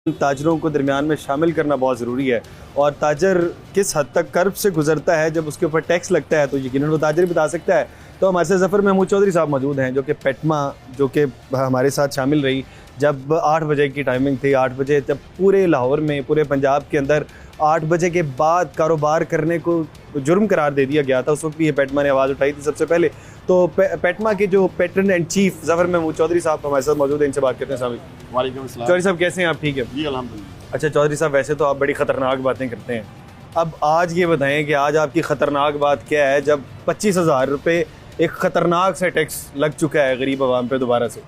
ताजरों को दरमियान में शामिल करना बहुत ज़रूरी है। और ताजर किस हद तक कर्ब से गुजरता है जब उसके ऊपर टैक्स लगता है तो यकीनन वो ताजर बता सकता है। तो हमारे साथ ज़फ़र महमूद चौधरी साहब मौजूद हैं जो कि पेटमा जो कि हमारे साथ शामिल रही जब 8 बजे की टाइमिंग थी। 8 बजे जब पूरे लाहौर में, पूरे पंजाब के अंदर 8 बजे के बाद कारोबार करने को जुर्म करार दे दिया गया था। उस वक्त भी ये पेटमा ने आवाज़ उठाई थी सबसे पहले। तो पेटमा के जो patron and chief Zafar Mahmood Chaudhry sahab हमारे साथ मौजूद हैं, इनसे बात करते हैं। साहब वालेकुम अस्सलाम। चौधरी साहब कैसे हैं आप? ठीक है जी अल्हम्दुलिल्लाह। अच्छा चौधरी साहब, वैसे तो आप बड़ी ख़तरनाक बातें करते हैं। अब आज ये बताएं कि आज आपकी ख़तरनाक बात क्या है जब 25,000 रुपये एक ख़तरनाक से टैक्स लग चुका है गरीब आवाम पे दोबारा से।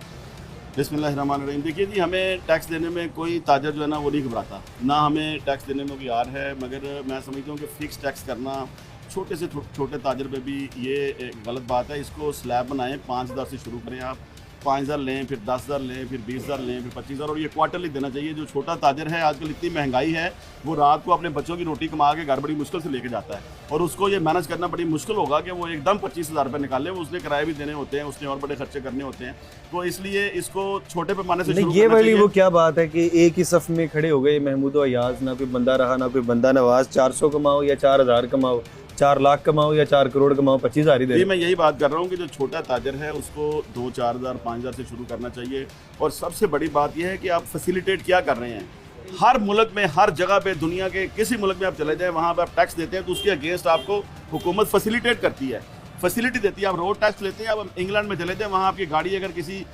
बिस्मिल्लाहिर्रहमानिर्रहीम। देखिए जी, हमें टैक्स देने में कोई ताजर जो है ना वो नहीं घबराता, ना हमें टैक्स देने में कोई यार है। मगर मैं समझता हूँ कि फ़िक्स टैक्स करना छोटे से छोटे ताजर पे भी ये एक गलत बात है। इसको स्लैब बनाएं, 5,000 से शुरू करें। आप 5,000 लें, फिर 10,000 लें, फिर 20,000 लें, फिर 25,000, और ये क्वार्टरली देना चाहिए। जो छोटा ताजर है, आजकल इतनी महंगाई है, वो रात को अपने बच्चों की रोटी कमा के घर बड़ी मुश्किल से लेके जाता है, और उसको ये मैनेज करना बड़ी मुश्किल होगा कि वो एकदम 25,000 रुपये निकाले। उसने किराए भी देने होते हैं, उसने और बड़े खर्चे करने होते हैं। तो इसलिए इसको छोटे पैमाने से शुरू ये करना वाली चाहिए। वो क्या बात है कि एक ही सफ़ में खड़े हो गए महमूद अयाज, ना कोई बंदा रहा ना कोई बंदा नवाज। 400 कमाओ या 4,000 कमाओ, 4 लाख कमाओ या 4 करोड़ कमाओ, 25,000 ही दे। जी, मैं यही बात कर रहा हूँ कि जो छोटा ताजर है उसको 2, 4,000, 5,000 से शुरू करना चाहिए। और सबसे बड़ी बात यह है कि आप फैसिलिटेट क्या कर रहे हैं। हर मुल्क में, हर जगह पे, दुनिया के किसी मुल्क में आप चले जाएं, वहाँ पे आप टैक्स देते हैं तो उसके अगेंस्ट आपको हुकूमत फैसिलिटेट करती है, फैसिलिटी देती है। आप रोड टैक्स लेते हैं, आप इंग्लैंड में चले जाएं, वहाँ आपकी गाड़ी अगर किसी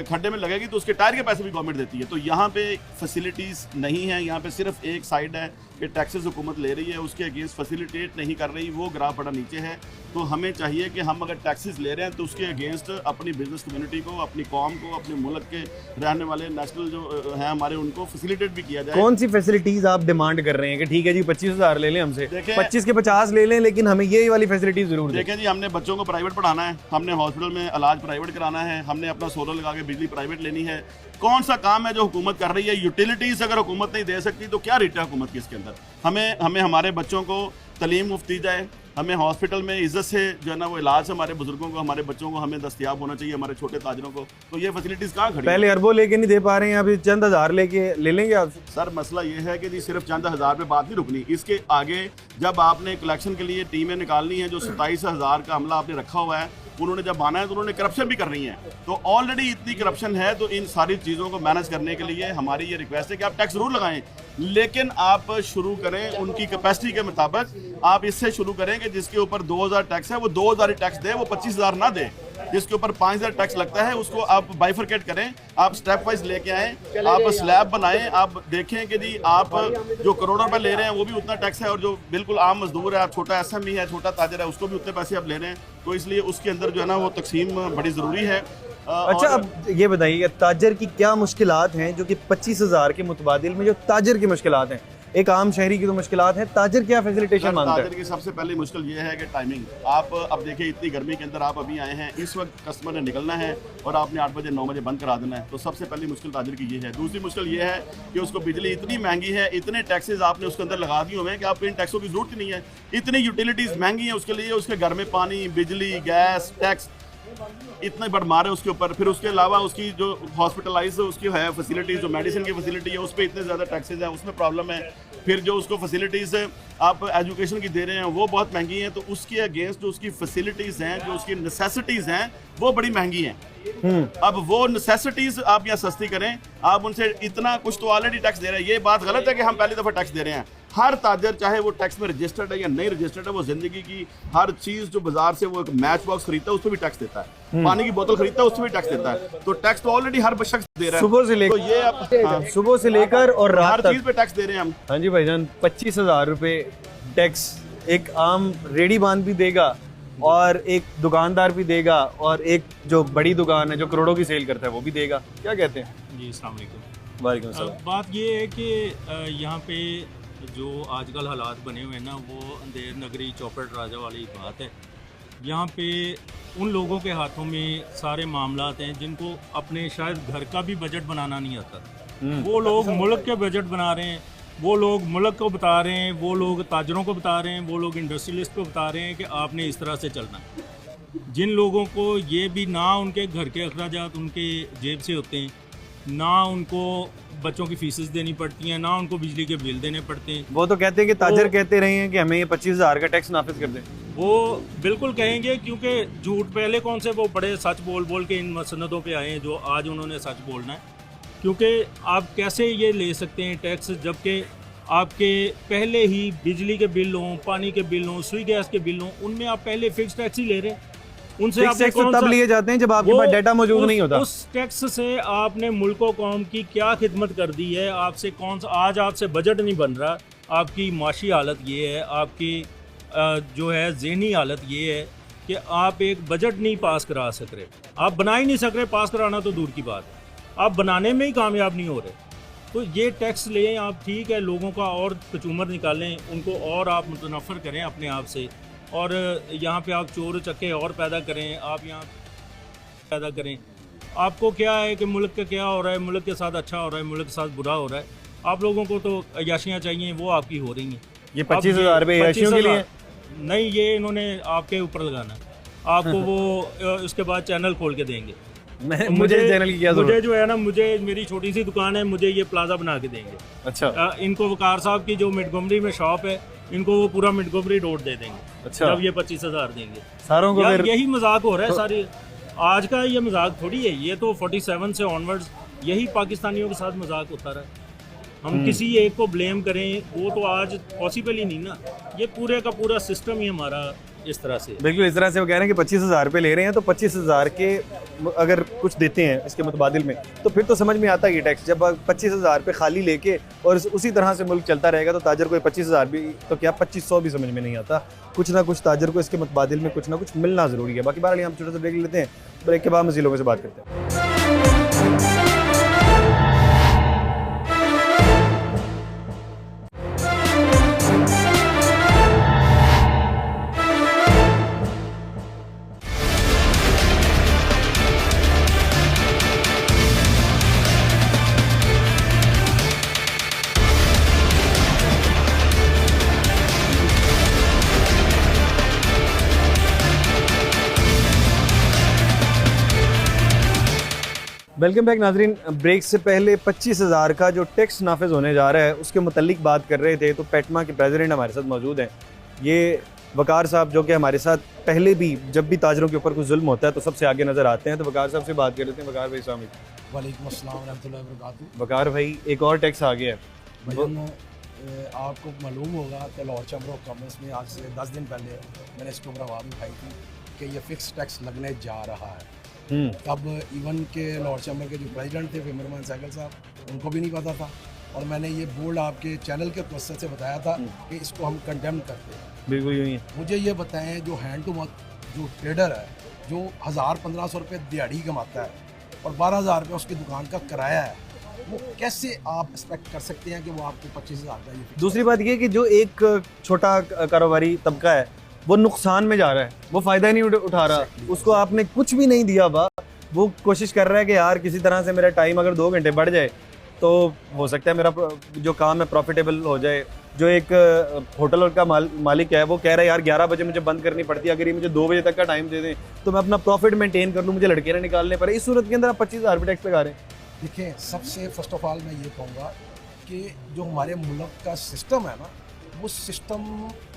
खड्डे में लगेगी तो उसके टायर के पैसे भी गवर्नमेंट देती है। तो यहाँ पे फैसिलिटीज़ नहीं है। यहाँ पे सिर्फ एक साइड है कि टैक्सेस हुकूमत ले रही है, उसके अगेंस्ट फैसिलिटेट नहीं कर रही, वो ग्राफ बड़ा नीचे है। तो हमें चाहिए कि हम अगर टैक्सेस ले रहे हैं तो उसके अगेंस्ट अपनी बिजनेस कम्युनिटी को, अपनी कौम को, अपने मुल्क के रहने वाले नेशनल जो हैं हमारे, उनको फैसिलिटेट भी किया जाए। कौन सी फैसिलिटीज़ आप डिमांड कर रहे हैं कि ठीक है जी 25,000 ले लें हमसे, 25 के 50 ले लें, लेकिन हमें ये वाली फैसिलिटी ज़रूर दें। देखें जी, हमने बच्चों को प्राइवेट पढ़ाना है, हमने हॉस्पिटल में इलाज प्राइवेट कराना है, हमने अपना सोलर लगा के बिजली प्राइवेट लेनी है। कौन सा काम है जो हुकूमत कर रही है? यूटिलिटीज़ अगर हुकूमत नहीं दे सकती तो क्या रेट है हुकूमत की इसके अंदर? हमें हमारे बच्चों को तालीम मुफ्त दी जाए, हमें हॉस्पिटल में इज्जत से जो है ना वो इलाज हमारे बुजुर्गों को, हमारे बच्चों को हमें दस्तियाब होना चाहिए, हमारे छोटे ताजरों को। तो ये फैसिलिटीज़ कहाँ खड़ी? पहले अरबों लेके नहीं दे पा रहे हैं, अभी चंद हज़ार लेके ले लेंगे आप। सर, मसला ये है कि जी सिर्फ चंद हज़ार पे बात नहीं रुकनी। इसके आगे जब आपने कलेक्शन के लिए टीमें निकालनी है, जो 27,000 का अमला आपने रखा हुआ है, उन्होंने जब आना है तो उन्होंने करप्शन भी करनी है। तो ऑलरेडी इतनी करप्शन है, तो इन सारी चीज़ों को मैनेज करने के लिए हमारी ये रिक्वेस्ट है कि आप टैक्स जरूर लगाएं, लेकिन आप शुरू करें उनकी कैपेसिटी के मुताबिक। आप इससे शुरू करें कि जिसके ऊपर 2,000 टैक्स है वो 2,000 ही टैक्स दे, वो 25,000 ना दे। जिसके ऊपर 5,000 टैक्स लगता है उसको आप बाइफरकेट करें, आप स्टेप वाइज लेके आएँ, आप स्लैब बनाएं। आप देखें कि जी आप जो करोड़ों रुपये ले रहे हैं वो भी उतना टैक्स है, और जो बिल्कुल आम मजदूर है, आप छोटा SME है, छोटा ताजर है, उसको भी उतने पैसे आप ले रहे हैं। तो इसलिए उसके अंदर जो है ना वो तकसीम बड़ी ज़रूरी है। अच्छा, अब ये बताइए ताजर की क्या मुश्किलात हैं जो कि 25,000 के मुतबादिल में जो ताजर की मुश्किलात हैं? एक आम शहरी की तो मुश्किलात है, ताजर क्या फैसिलिटेशन मांगता है? ताजर की सबसे पहली मुश्किल ये है कि टाइमिंग। आप अब देखिए, इतनी गर्मी के अंदर आप अभी आए हैं, इस वक्त कस्टमर ने निकलना है और आपने 8 बजे 9 बजे बंद करा देना है। तो सबसे पहली मुश्किल ताजर की ये है। दूसरी मुश्किल ये है कि उसको बिजली इतनी महंगी है, इतने टैक्सेस आपने उसके अंदर लगा दिए हुए हैं कि आपको इन टैक्सों की जरूरत ही नहीं है। इतनी यूटिलिटीज़ महंगी है उसके लिए, उसके घर में पानी, बिजली, गैस, टैक्स इतने बढ़ मारे उसके ऊपर। फिर उसके अलावा उसकी जो हॉस्पिटलाइज उसकी है फैसिलिटीज़, जो मेडिसिन की फैसिलिटी है, उस पर इतने ज़्यादा टैक्सेस हैं, उसमें प्रॉब्लम है। फिर जो उसको फैसिलिटीज़ आप एजुकेशन की दे रहे हैं वो बहुत महंगी हैं, तो उसके अगेंस्ट जो उसकी फैसिलिटीज़ हैं, जो उसकी नेसेसिटीज़ हैं, वो बड़ी महंगी हैं। अब वो नेसेसिटीज़ आप यहाँ सस्ती करें, आप उनसे इतना कुछ तो ऑलरेडी टैक्स दे रहे हैं। ये बात गलत है कि हम पहली दफ़ा टैक्स दे रहे हैं। हर ताजर, चाहे वो टैक्स में रजिस्टर्ड है या नहीं रजिस्टर्ड है, वो जिंदगी की हर चीज़ जो बाजार से वो एक मैच बॉक्स खरीदता है उस पर भी टैक्स देता है, पानी की बोतल खरीदता है उस पर भी टैक्स देता है। तो टैक्स तो ऑलरेडी हर शख्स दे रहा है। सुबह से लेकर, तो ये आप सुबह से लेकर और रात हर तक चीज़ पे टैक्स दे रहे हैं हम। हाँ जी भाईजान, 25,000 रुपये टैक्स एक आम रेडी बांध भी देगा और एक दुकानदार भी देगा, और एक जो बड़ी दुकान है जो करोड़ों की सेल करता है वो भी देगा। क्या कहते हैं? जी, अस्सलाम वालेकुम। वालेकुम सलाम। बात ये है कि यहाँ पे जो आजकल हालात बने हुए हैं ना, वो अंधेर नगरी चौपट राजा वाली बात है। यहाँ पे उन लोगों के हाथों में सारे मामलात हैं जिनको अपने शायद घर का भी बजट बनाना नहीं आता। वो लोग मुल्क के बजट बना रहे हैं, वो लोग मुल्क को बता रहे हैं, वो लोग ताजरों को बता रहे हैं, वो लोग इंडस्ट्रियलिस्ट को बता रहे हैं कि आपने इस तरह से चलना है। जिन लोगों को ये भी ना उनके घर के अखराजात उनके जेब से होते हैं, ना उनको बच्चों की फीसेस देनी पड़ती हैं, ना उनको बिजली के बिल देने पड़ते हैं। वो तो कहते हैं कि ताजर कहते रहे हैं कि हमें ये 25,000 का टैक्स नाफिज कर दें। वो बिल्कुल कहेंगे, क्योंकि झूठ पहले कौन से वो बड़े सच बोल बोल के इन मसनदों पे आए हैं जो आज उन्होंने सच बोलना है। क्योंकि आप कैसे ये ले सकते हैं टैक्स, जबकि आपके पहले ही बिजली के बिल हों, पानी के बिल हों, सुई गैस के बिल हों, उनमें आप पहले फिक्स टैक्स ही ले रहे हैं। उनसे फिक्स आपने टैक्स तो कौन तब सा लिए जाते हैं जब आपके वो पास डाटा मौजूद नहीं होता। उस टैक्स से आपने मुल्क व कौम की क्या खिदमत कर दी है? आपसे कौन सा आज आपसे बजट नहीं बन रहा, आपकी माशी हालत ये है, आपकी जो है ज़हनी हालत ये है कि आप एक बजट नहीं पास करा सक रहे, आप बना ही नहीं सक रहे, पास कराना तो दूर की बात है, आप बनाने में ही कामयाब नहीं हो रहे। तो ये टैक्स लें आप, ठीक है, लोगों का और कचूमर निकालें, उनको और आप मुतनफ़र करें अपने आप से, और यहाँ पे आप चोर चक्के और पैदा करें, आप यहाँ पैदा करें। आपको क्या है कि मुल्क का क्या हो रहा है, मुल्क के साथ अच्छा हो रहा है, मुल्क के साथ बुरा हो रहा है। आप लोगों को तो अयाशियाँ चाहिए, वो आपकी हो रही हैं। ये 25,000 रुपये अयाशियों के लिए नहीं, ये इन्होंने आपके ऊपर लगाना है। आपको वो उसके बाद चैनल खोल के देंगे। मुझे चैनल की क्या जरूरत? मुझे जो है ना, मुझे मेरी छोटी सी दुकान है, मुझे ये प्लाजा बना के देंगे। अच्छा, इनको वकार साहब की जो मिडगोमरी में शॉप है, इनको वो पूरा मिडगोमरी रोड दे देंगे। अच्छा, जब ये 25,000 देंगे सारों को यार, फिर यही मजाक हो रहा है सारी। आज का ये मजाक थोड़ी है, ये तो 47 से ऑनवर्ड्स यही पाकिस्तानियों के साथ मजाक होता रहा है। हम किसी एक को ब्लेम करें, वो तो आज पॉसिबल ही नहीं ना। ये पूरे का पूरा सिस्टम ही हमारा इस तरह से। बिल्कुल इस तरह से वो कह रहे हैं कि 25,000 रुपये ले रहे हैं, तो 25,000 के अगर कुछ देते हैं इसके मुतबादिल में, तो फिर तो समझ में आता है ये टैक्स। जब 25,000 रुपये खाली लेके और उसी तरह से मुल्क चलता रहेगा, तो ताजर को 25,000 भी तो क्या 2500 भी समझ में नहीं आता। कुछ ना कुछ ताजर को इसके मुतबादिल में कुछ ना कुछ मिलना ज़रूरी है। बाकी बार हम छोटा सा ब्रेक लेते हैं, ब्रेक के बाद मज़ीद लोगों से बात करते हैं। वेलकम बैक नाजरीन। ब्रेक से पहले 25,000 का जो टैक्स नाफिज होने जा रहा है उसके मुतल्लिक बात कर रहे थे, तो पेटमा के प्रेसिडेंट हमारे साथ मौजूद हैं। ये वकार साहब, जो कि हमारे साथ पहले भी जब भी ताजरों के ऊपर कोई जुल्म होता है तो सबसे आगे नज़र आते हैं। तो वकार साहब से बात कर लेते हैं। वकार भाई अस्सलाम वालेकुम। वालेकुम अस्सलाम रहमतुल्लाहि व बरकातुहू। वकार भाई, एक और टैक्स आ गया है। भैया, आपको मालूम होगा कि लाहौर चैम्बर ऑफ कॉमर्स में आज से 10 दिन पहले मैंने इसके ऊपर आवाज़ उठाई थी कि ये फिक्स टैक्स लगने जा रहा है। तब इवन के लाहौर चैम्बर के जो प्रेसिडेंट थे फेमरमान साइकिल साहब, उनको भी नहीं पता था, और मैंने ये बोर्ड आपके चैनल के वसत से बताया था कि इसको हम कंडेम करते हैं। बिल्कुल यूँ ही। मुझे ये बताएं, जो हैंड टू माउथ जो ट्रेडर है, जो 1000-1500 रुपये दिहाड़ी कमाता है और 12,000 रुपये उसकी दुकान का किराया है, वो कैसे आप एक्सपेक्ट कर सकते हैं कि वो आपको 25,000 का ये। दूसरी बात ये कि जो एक छोटा कारोबारी तबका है वो नुकसान में जा रहा है, वो फ़ायदा नहीं उठा रहा, उसको आपने कुछ भी नहीं दिया हुआ, वो कोशिश कर रहा है कि यार किसी तरह से मेरा टाइम अगर 2 घंटे बढ़ जाए तो हो सकता है मेरा जो काम है प्रॉफिटेबल हो जाए। जो एक होटल का मालिक है, वो कह रहा है यार 11 बजे मुझे बंद करनी पड़ती है, अगर ये मुझे 2 बजे तक का टाइम दे दें तो मैं अपना प्रॉफिट मेंटेन कर लूँ, मुझे लड़के ना निकालने पड़े। इस सूरत के अंदर आप 25,000 रुपये टैक्स लगा रहे हैं। देखिए, सबसे फर्स्ट ऑफ ऑल मैं ये कहूँगा कि जो हमारे मुल्क का सिस्टम है ना, वो सिस्टम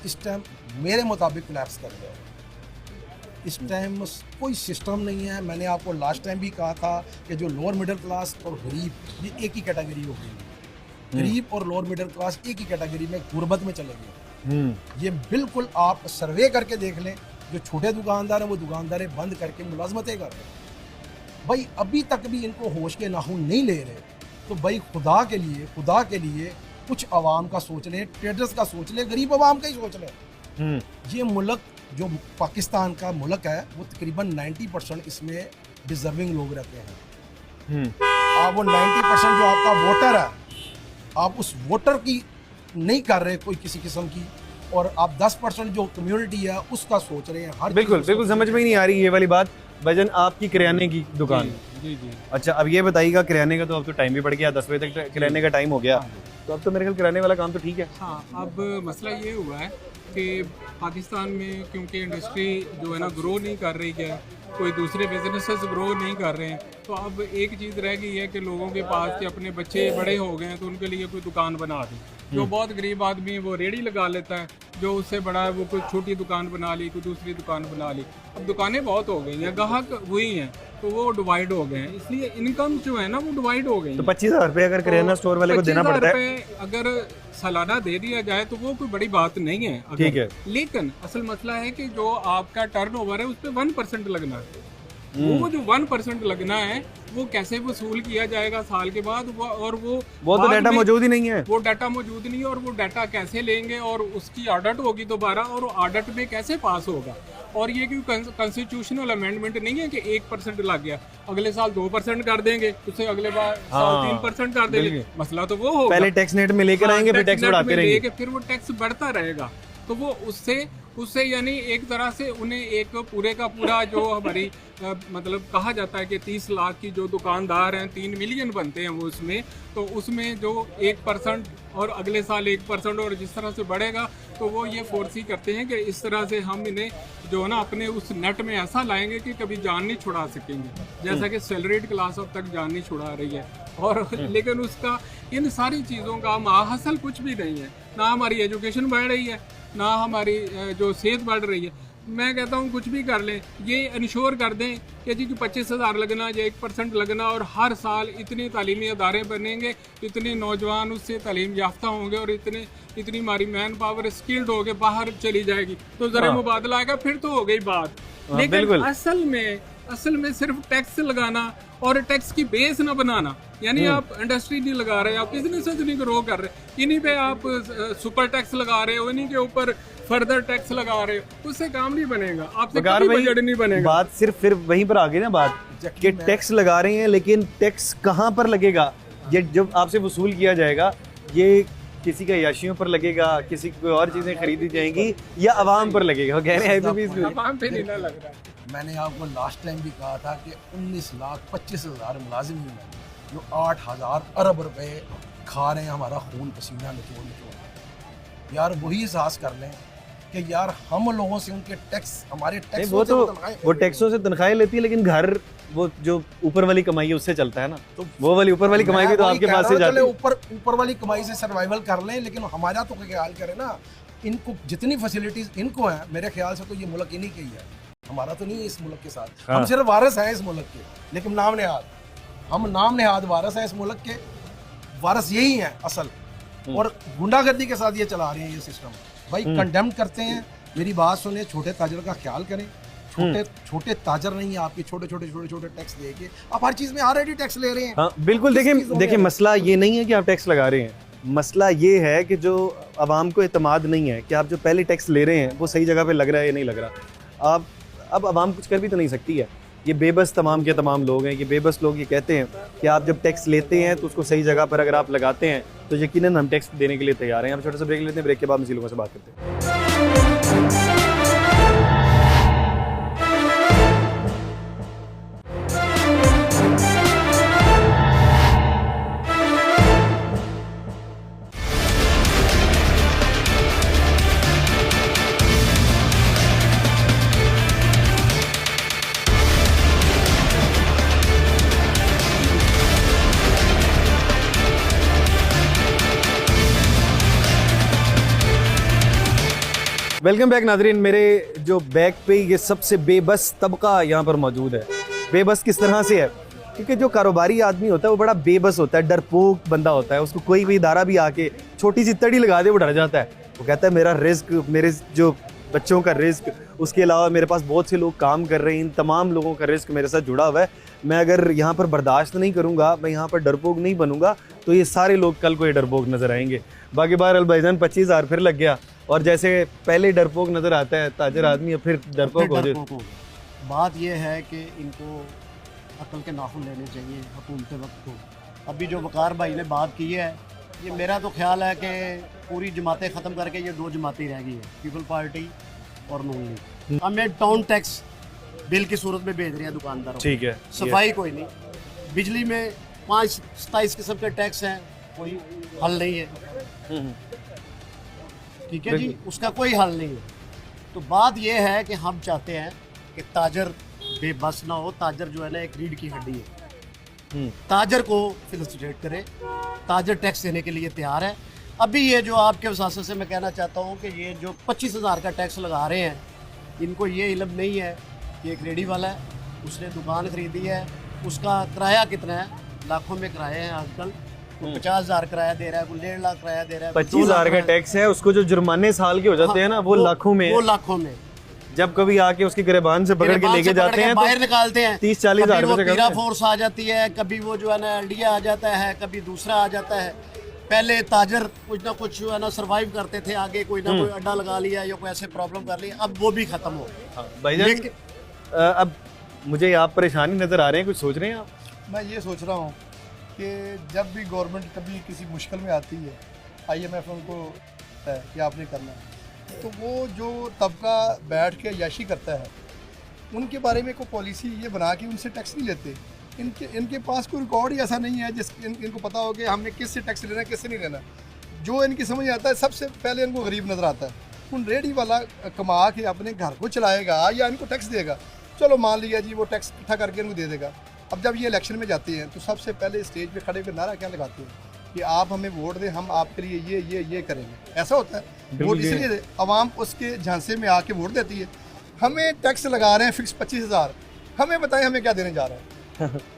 इस टाइम मेरे मुताबिक कोलैप्स कर गया है। इस टाइम कोई सिस्टम नहीं है। मैंने आपको लास्ट टाइम भी कहा था कि जो लोअर मिडिल क्लास और गरीब, ये एक ही कैटेगरी हो गई। गरीब और लोअर मिडिल क्लास एक ही कैटेगरी में गुर्बत में चले गए। ये बिल्कुल आप सर्वे करके देख लें, जो छोटे दुकानदार हैं वो दुकानदारें बंद करके मुलाजमतें कर रहे हैं। भाई अभी तक भी इनको होश के नाखून नहीं ले रहे, तो भाई खुदा के लिए कुछ आवाम का सोच लें, ट्रेडर्स का सोच लें, गरीब आवाम का ही सोच लें। ये मुल्क जो पाकिस्तान का मुल्क है, वो तकरीबन 90% इसमें डिजर्विंग लोग रहते हैं। आप वो 90% जो आपका वोटर है, आप उस वोटर की नहीं कर रहे कोई किसी किस्म की, और आप 10% जो कम्युनिटी है उसका सोच रहे हैं। हर बिल्कुल समझ में ही नहीं आ रही ये वाली बात। भजन, आपकी किराने की दुकान। जी। अच्छा, अब ये बताइएगा, किराने का तो अब तो टाइम भी बढ़ गया, 10 बजे तक किराने का टाइम हो गया, तो अब तो मेरे ख्याल किराने वाला काम तो ठीक है। हाँ, अब मसला ये हुआ है कि पाकिस्तान में क्योंकि इंडस्ट्री जो है ना ग्रो नहीं कर रही है, कोई दूसरे बिजनेसेस ग्रो नहीं कर रहे हैं, तो अब एक चीज़ रह गई है कि लोगों के पास कि अपने बच्चे बड़े हो गए हैं तो उनके लिए कोई दुकान बना दी। जो बहुत गरीब आदमी है वो रेडी लगा लेता है, जो उससे बड़ा है वो कोई छोटी दुकान बना ली, कोई दूसरी दुकान बना ली। अब दुकानें बहुत हो गई हैं, ग्राहक हुई हैं, तो वो डिवाइड हो गए हैं, इसलिए इनकम जो है ना वो डिवाइड हो गई तो है। 25,000 रुपये अगर किराना स्टोर वाले को देना पड़ता है, 25,000 अगर सालाना दे दिया जाए तो वो कोई बड़ी बात नहीं है अगर, ठीक है। लेकिन असल मसला है कि जो आपका टर्नओवर है उस पर 1% लगना है। वो जो 1% लगना है वो कैसे वसूल किया जाएगा साल के बाद, और वो तो बाद डाटा में मौजूद ही नहीं है। वो डाटा मौजूद नहीं है, और वो डाटा कैसे लेंगे, और उसकी ऑडिट होगी दोबारा, और ऑडिट में कैसे पास होगा। और ये कोई कॉन्स्टिट्यूशनल अमेंडमेंट नहीं है कि 1% लग गया, अगले साल 2% कर देंगे, उससे अगले बार साल 3% कर देंगे, मसला तो वो होगा। पहले टैक्स नेट में लेकर आएंगे, फिर टैक्स बढ़ाते रहेंगे, फिर वो टैक्स बढ़ता रहेगा। तो वो उससे यानी एक तरह से उन्हें एक पूरे का पूरा जो हमारी मतलब कहा जाता है कि 30 लाख की जो दुकानदार हैं 3 मिलियन बनते हैं वो उसमें, तो उसमें जो 1% और अगले साल 1% और जिस तरह से बढ़ेगा, तो वो ये फोर्सी करते हैं कि इस तरह से हम इन्हें जो है ना अपने उस नेट में ऐसा लाएंगे कि कभी जान नहीं छुड़ा सकेंगे, जैसा कि सैलरीड क्लास अब तक जान नहीं छुड़ा रही है। और लेकिन उसका इन सारी चीज़ों का माहसल कुछ भी नहीं है, ना हमारी एजुकेशन बढ़ रही है, ना हमारी जो सेहत बढ़ रही है। मैं कहता हूँ कुछ भी कर लें, ये इंश्योर कर दें कि जी 25,000 लगना या 1% लगना, और हर साल इतने तालीमी अदारे बनेंगे, इतने नौजवान उससे तालीम याफ्ता होंगे, और इतनी हमारी मैन पावर स्किल्ड होके बाहर चली जाएगी, तो ज़रा मुबादला आएगा, फिर तो हो गई बात। लेकिन असल में सिर्फ टैक्स लगाना और टैक्स की बेस ना बनाना, यानी आप इंडस्ट्री नहीं लगा रहे, आप बिजनेस नहीं ग्रो कर रहे, इन्हीं पे आप सुपर टैक्स लगा रहे हो, इन्हीं के ऊपर फर्दर टैक्स लगा रहे हो, उससे काम नहीं बनेगा, आपसे कभी बजट नहीं बनेगा। बात सिर्फ फिर वहीं पर आ गई ना बात कि टैक्स लगा रहे हैं, लेकिन टैक्स कहाँ पर लगेगा? ये जब आपसे वसूल किया जाएगा, ये किसी का याशियों पर लगेगा, किसी को और चीजें खरीदी जाएंगी, या अवाम पर लगेगा? वो कह रहे हैं अवाम पे नहीं ना लग रहा। मैंने आपको लास्ट टाइम भी कहा था कि 19,25,000 मुलाजिम हैं जो 8,000 अरब रुपए खा रहे हैं, हमारा खून पसीना निचोड़। यार वही एहसास कर लें कि यार हम लोगों से उनके टैक्स, हमारे टैक्स, वो टैक्सों से तनख्वाहें लेती है, लेकिन घर वो जो ऊपर वाली कमाई है उससे चलता है ना, तो वो वाली ऊपर वाली कमाई भी तो आपके पास से जाती है। ऊपर वाली कमाई से सर्वाइवल कर लें, लेकिन हमारा तो ख्याल करें ना, इनको जितनी फैसिलिटीज इनको हैं, मेरे ख्याल से तो ये मुल्क इन्हीं के ही है, हमारा तो नहीं है इस मुल्क के साथ। हम सिर्फ वारिस हैं इस मुल्क के, लेकिन नाम नेहाद वारिस हैं इस मुल्क के, वारिस यही हैं असल, और गुंडागर्दी के साथ ये चला रहे हैं ये सिस्टम। भाई कंडेम करते हैं, मेरी बात सुने, छोटे ताजर का ख्याल करें, छोटे ताजर नहीं है आपके, छोटे टैक्स देके आप हर चीज में ऑलरेडी टैक्स ले रहे हैं। हाँ, बिल्कुल। देखिए मसला ये नहीं है कि आप टैक्स लगा रहे हैं, मसला ये है कि जो आवाम को एतमाद नहीं है कि आप जो पहले टैक्स ले रहे हैं वो सही जगह पे लग रहा है या नहीं लग रहा। आप अब आवाम कुछ कर भी तो नहीं सकती है, ये बेबस तमाम के तमाम लोग हैं, ये बेबस लोग ये कहते हैं कि आप जब टैक्स लेते हैं तो उसको सही जगह पर अगर आप लगाते हैं तो यकीनन हम टैक्स देने के लिए तैयार हैं। हम छोटा सा ब्रेक लेते हैं, ब्रेक के बाद मसीह लोगों से बात करते हैं। वेलकम बैक नाजरीन। मेरे जो बैक पे ये सबसे बेबस तबका यहाँ पर मौजूद है। बेबस किस तरह से है? क्योंकि जो कारोबारी आदमी होता है वो बड़ा बेबस होता है, डरपोक बंदा होता है। उसको कोई भी इदारा भी आके छोटी सी तड़ी लगा दे वो डर जाता है। वो कहता है मेरा रिस्क, मेरे जो बच्चों का रिस्क, उसके अलावा मेरे पास बहुत से लोग काम कर रहे हैं, इन तमाम लोगों का रिस्क मेरे साथ जुड़ा हुआ है। मैं अगर यहाँ पर बर्दाश्त नहीं करूँगा, मैं यहाँ पर डरपोक नहीं बनूंगा, तो ये सारे लोग कल को ये डरपोक नज़र आएंगे। बाकी बार भाईजान 25,000 फिर लग गया, और जैसे पहले डरपोक नज़र आता है ताजर आदमी, फिर डरपोक हो जाए। बात यह है कि इनको अकल के नाखून लेने चाहिए हुकूमत वक्त को। अभी जो वकार भाई ने बात की है, ये मेरा तो ख्याल है कि पूरी जमातें ख़त्म करके ये 2 जमातें रह गई है, पीपल पार्टी और नून लीग। हमें टाउन टैक्स बिल की सूरत में भेज रहे हैं दुकानदारों, ठीक है, सफाई कोई नहीं, बिजली में 5-27 किस्म के टैक्स हैं, कोई हल नहीं है। ठीक है जी, उसका कोई हल नहीं है। तो बात यह है कि हम चाहते हैं कि ताजर बेबस ना हो। ताजर जो है ना एक रीढ़ की हड्डी है, ताजर को फेलिसिटेट करें। ताजर टैक्स देने के लिए तैयार है। अभी ये जो आपके वसासे से मैं कहना चाहता हूँ कि ये जो 25,000 का टैक्स लगा रहे हैं, इनको ये इल्म नहीं है कि एक रेडी वाला है, उसने दुकान खरीदी है, उसका किराया कितना है, लाखों में किराए हैं आजकल। कोई 50,000 किराया दे रहा है, कोई 1.5 लाख किराया दे रहा है, 25,000 का टैक्स है, उसको जो जुर्माने साल के हो जाते हैं ना वो लाखों में है। वो लाखों में। जब कभी आके उसके गिरबान से पकड़ के लेके जाते हैं बाहर तो निकालते हैं, 30-40 हज़ार कभी वो रुपए से पीरा कम है। फोर्स आ जाती है, कभी वो जो है ना एलडीए आ जाता है, कभी दूसरा आ जाता है। पहले ताजर कुछ ना कुछ जो है ना सर्वाइव करते थे, आगे कोई ना कोई अड्डा लगा लिया या कोई ऐसे प्रॉब्लम कर लिया, अब वो भी खत्म हो गया। भाईजान अब मुझे आप परेशानी नजर आ रहे हैं, कुछ सोच रहे हैं आप? मैं ये सोच रहा हूँ कि जब भी गवर्नमेंट कभी किसी मुश्किल में आती है, IMF उनको है कि आपने करना है, तो वो जो तबका बैठ के याशी करता है, उनके बारे में कोई पॉलिसी ये बना के उनसे टैक्स नहीं लेते। इनके पास कोई रिकॉर्ड ही ऐसा नहीं है इनको पता हो कि हमने किससे टैक्स लेना है, किससे नहीं लेना। जो इनकी समझ आता है, सबसे पहले इनको गरीब नज़र आता है। उन रेडी वाला कमा के अपने घर को चलाएगा या इनको टैक्स देगा, चलो मान लिया जी वो टैक्स इकट्ठा करके इनको दे देगा। अब जब ये इलेक्शन में जाते हैं तो सबसे पहले स्टेज पे खड़े होकर नारा क्या लगाते हैं कि आप हमें वोट दें, हम आपके लिए ये करेंगे। ऐसा होता है वोट इसलिए आवाम उसके झांसे में आके वोट देती है। हमें टैक्स लगा रहे हैं फिक्स 25,000, हमें बताएं हमें क्या देने जा रहे हैं।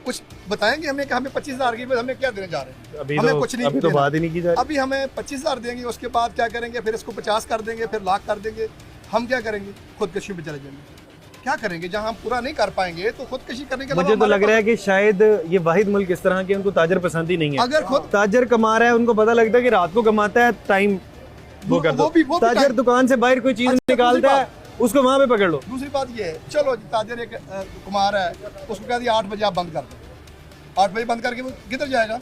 कुछ बताएंगे हमें कि हमें 25,000 की हमें क्या देने जा रहे हैं। हमें कुछ नहीं, अभी तो बात ही नहीं की जा रही। अभी हमें 25,000 देंगे, उसके बाद क्या करेंगे, फिर इसको 50 कर देंगे, फिर लाख कर देंगे। हम क्या करेंगे, खुदकशी पे चले जाएंगे। क्या करेंगे, जहां हम पूरा नहीं कर पाएंगे तो खुदकशी करने के मुझे तो लग रहा है कि शायद ये वाहिद मुल्क इस तरह के उनको ताजर पसंद ही नहीं है। अगर खुद ताजर कमा रहा है, उनको पता लगता है कि रात को कमाता है, टाइम वो कर दो। भी ताजर टाइम- दुकान से बाहर कोई चीज अच्छा, निकालता है, उसको वहां पे पकड़ लो। दूसरी बात ये है, चलो जी ताजर एक कुमार है, उसको कह दिया 8 बजे आप बंद कर दो। 8 बजे बंद करके वो किधर जाएगा?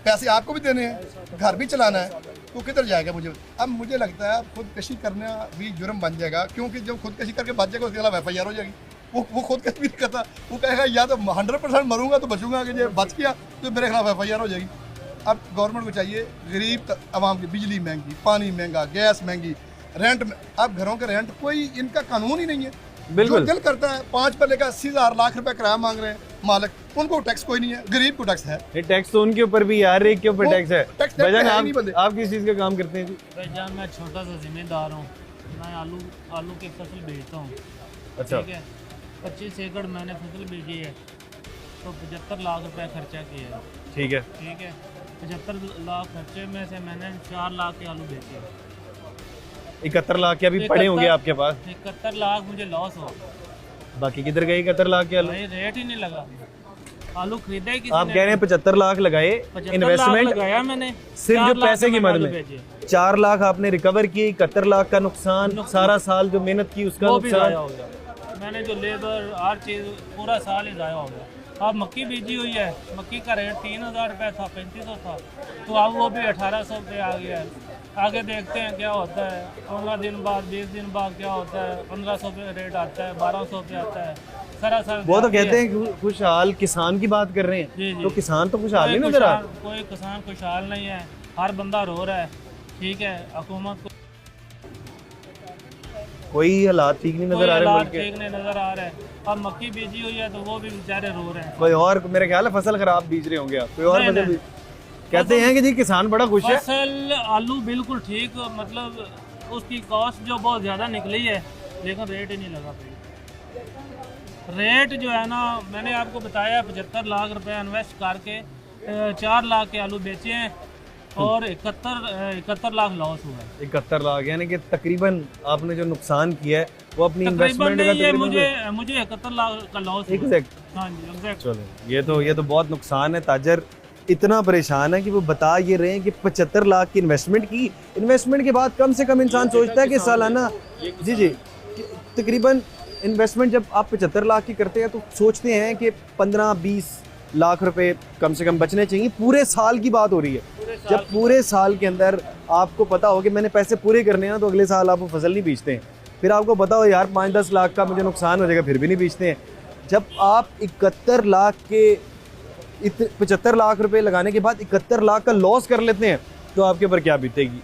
पैसे आपको भी देने हैं, घर भी चलाना है, तो किधर जाएगा? मुझे लगता है खुदकशी करना भी जुर्म बन जाएगा, क्योंकि जब खुदकशी करके बच जाएगा उसके खिलाफ FIR हो जाएगी। वो खुदकशी भी नहीं करता, वो कहेगा या तो 100% मरूंगा तो बचूंगा, कि जब बच गया तो मेरे खिलाफ FIR हो जाएगी। अब गवर्नमेंट को चाहिए, गरीब आवाम की बिजली महंगी, पानी महंगा, गैस महंगी, रेंट में, अब घरों के रेंट कोई इनका कानून ही नहीं है। बिल्कुल। जो दिल करता है 5 पर लेकर 80,000 लाख रुपए किराया मांग रहे हैं मालिक, उनको टैक्स कोई नहीं है, गरीब को टैक्स है। ये टैक्स तो उनके ऊपर भी यार, एक के ऊपर वो टैक्स है। टैक्स भाईजान है ही नहीं बंदे। आप किस चीज का काम करते हैं जी? भाईजान मैं छोटा सा जिम्मेदार हूँ, मैं आलू की फसल बेचता हूँ। अच्छा, ठीक है, 25 एकड़ मैंने फसल बेची है, तो 75 लाख रुपए खर्चा किया है। ठीक है। ठीक है, 75 लाख खर्चे में से मैंने 4 लाख के आलू बेचे। 71 लाख के अभी पड़े होंगे आपके पास, 71 लाख मुझे लॉस हो, बाकी किधर गए 71 लाख के आलू? भाई रेट ही नहीं लगा। आलू खरीदा ही किसी आप ने? कह रहे हैं 75 लाख लगाए 75 लाख इन्वेस्टमेंट, लगाया मैंने, सिर्फ 4 जो लाख पैसे के की मैंने मद आलू में बेचे। 4 लाख आपने रिकवर किए, 71 लाख का नुकसान, सारा साल जो मेहनत की उसका वो भी ज़ाया नुकसान। हो गया, मैंने जो लेबर हर चीज़ पूरा साल ही ज़ाया हो गया। अब मक्की बीजी हुई है, मक्की का रेट 3,000 रुपये था, 3,500 था, तो अब वो भी 1,800 रुपये आ गया है। आगे देखते हैं क्या होता है, 15 दिन बाद 20 दिन बाद क्या होता है, 1,500 रुपये रेट आता है, 1,200 रुपये आता है, सरासर वो तो जाती है। कहते हैं कि खुशहाल किसान की बात कर रहे जी, हैं, जी। तो किसान तो खुशहाल नहीं कोई नजर आ खुशहाल- कोई किसान खुशहाल नहीं है, हर बंदा रो रहा है। ठीक है, हुकूमत को कोई हालात ठीक नहीं कोई नजर आ रहे हालात मुल्क के। ठीक नहीं नज़र आ रहा है। अब मक्की बीजी हुई है तो वो भी बेचारे रो रहे हैं। कोई और मेरे ख्याल है फसल खराब बीज रहे होंगे आप, कोई और नहीं, फसल नहीं। बीज- कहते हैं कि जी किसान बड़ा खुश है। फसल आलू बिल्कुल ठीक, मतलब उसकी कॉस्ट जो बहुत ज़्यादा निकली है, लेकिन रेट ही नहीं लगा भाई। रेट जो है ना, मैंने आपको बताया 75 लाख रुपए इन्वेस्ट करके 4 लाख के आलू बेचे हैं और 71 लाख लॉस हुआ है। 71 लाख यानी कि तकरीबन आपने जो नुकसान किया है वो अपनी तकरीबन इन्वेस्टमेंट का नहीं, ये तकरीबन मुझे 71 लाख का लॉस हुआ है। एग्जैक्ट। हाँ जी, एग्जैक्ट। चलो ये तो बहुत नुकसान है। ताजर इतना परेशान है कि वो बता ये रहे हैं कि 75 लाख की इन्वेस्टमेंट की, इन्वेस्टमेंट के बाद कम से कम इंसान सोचता है कि सालाना जी तकरीबन इन्वेस्टमेंट जब आप 75 लाख की करते हैं तो सोचते हैं कि 15-20 लाख रुपए कम से कम बचने चाहिए। पूरे साल की बात हो रही है, जब पूरे साल के अंदर आपको पता हो कि मैंने पैसे पूरे करने हैं तो अगले साल आप वो फसल नहीं बेचते हैं। फिर आपको पता हो यार 5-10 लाख का मुझे नुकसान हो जाएगा, फिर भी नहीं बेचते हैं। जब आप 71 लाख के 75 लाख रुपए लगाने के बाद 71 लाख का लॉस कर लेते हैं तो आपके ऊपर क्या बीतेगी।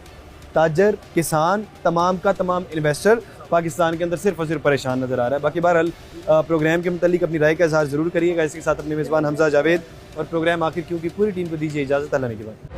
ताजर, किसान, तमाम का तमाम इन्वेस्टर पाकिस्तान के अंदर सिर्फ और सिर्फ परेशान नज़र आ रहा है। बाकी बहरहाल प्रोग्राम के मुतालिक अपनी राय का इजहार ज़रूर करिएगा। इसके साथ अपने मेज़बान हमजा जावेद और प्रोग्राम आखिर क्यों की पूरी टीम को दीजिए इजाज़त। अल्लाह ने के बाद।